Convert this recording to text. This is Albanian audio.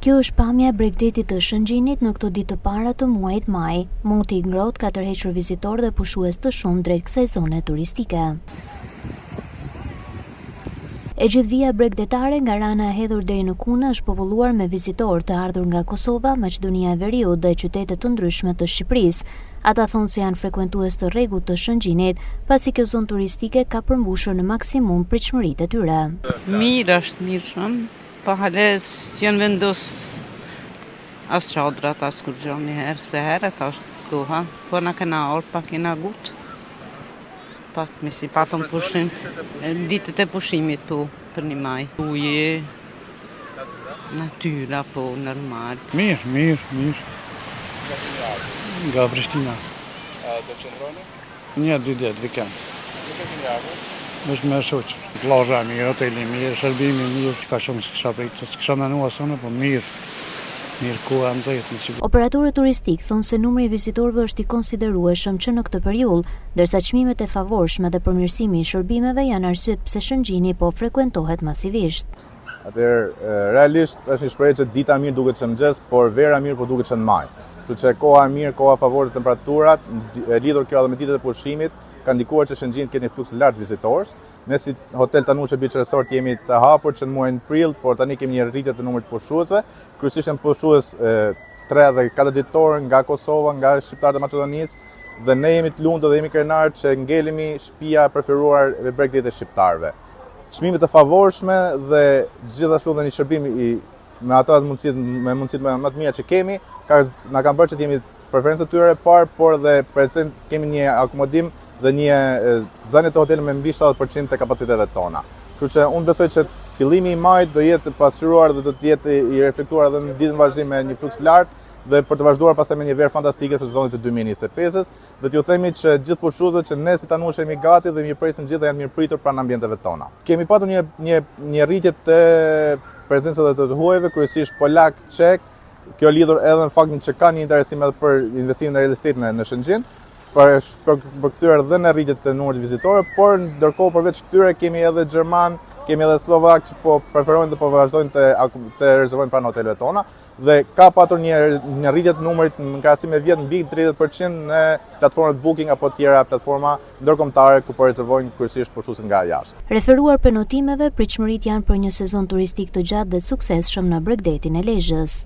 Kjo është pamja e Bregdetit të Shëngjinit në këto ditë të para të muajit maj. Monti i ngrohtë ka tërhequr vizitorë dhe pushues të shumë drejt kësaj zone turistike. E gjithë vija bregdetare nga rana e hedhur deri në Kuna është populluar me vizitorë të ardhur nga Kosova, Maqedonia e Veriut dhe qytete të ndryshme të Shqipërisë. Ata thonë se janë frekuentues të rregullt të Shëngjinit, pasi kjo zonë turistike ka përmbushur në maksimum pritshmëritë e tyre. Mirë është, mirë shumë. Pa hale që janë vendos as qadrat, as kur gjo njëherë, se heret është koha, po na kena orë, pa kena gut. Pak misi patëm pushim, ditët e pushimit tu për një maj. Uje, natyra po, normal. Mirë. Nga Prishtina. Do qëndroni? 1-2 ditë, vikend. Nuk e keni ardhur? Është me shoqë. Plazha mirë, hoteli mirë, shërbimi mirë, ka shumë s'kisha menua sonë, po mirë koha nxehtë. Operatorët turistik thonë se numri i vizitorëve është i konsiderueshëm që në këtë periudhë, ndërsa çmimet e favorshme dhe përmirësimi i shërbimeve janë arsyet pse Shëngjini po frekuentohet masivisht. Atëherë, realisht është një shprehje që dita mirë duket që mëngjes, por vera mirë po duket që në maj. Kështu që koha mirë, koha favorë të temperaturat, e lidhur kjo edhe me ditët e pushimit, ka ndikuar që Shëngjin ketë një fluks lartë vizitorës. Ne si Hotel Tanushë Beach Resort jemi të hapur që në muajin prill, por tani kemi një rritje të numrit të pushuesve. Kryesisht janë pushues 3 dhe 4 ditor nga Kosova, nga shqiptarët e Maqedonisë, dhe ne jemi të lumtur dhe jemi krenarë që ngelemi shtëpia e preferuar e Bregdetit të shqiptarëve. Çmimet e favorshme dhe gjithashtu dhe një shërbim me ato mundësitë më të mira që kemi, na kanë bërë që të jemi preferencët tyre e parë, por dhe kemi një akomodim dhe një zënie të hotelit me mbi 70% të kapacitetet tona. Kështu që unë besoj që fillimi i majit do jetë pasqyruar dhe do të jetë i reflektuar edhe në ditën vazhdim me një fluks lartë dhe për të vazhduar pastaj me një verë fantastike sezonit të 2025-s, dhe t'ju themi që gjithë pushuesët që ne si Tanushë jemi gati dhe mirëpresim gjithë dhe janë mirëpritur pranë ambienteve tona. Kemi patur një rritje të prezencës të huajve, kryesisht polak, çek. Kjo lidhur edhe në faktin që ka një interesim edhe për investimin në real estate në Shëngjin, për kthyer edhe në rritje të numrit vizitorë, por ndërkohë përveç këtyre kemi edhe gjerman, kemi edhe slovak që po preferojnë dhe po vazhdojnë të rezervojnë pranë hoteleve tona, dhe ka patur një rritje të numrit në krahasim me vjet mbi 30% në platformat Booking apo tjera platforma ndërkombëtare ku po rezervojnë kryesisht pushuesit nga jashtë. Referuar për notimeve, pritshmëritë janë për një sezon turistik të gjatë dhe të suksesshëm në Bregdetin e Lezhës.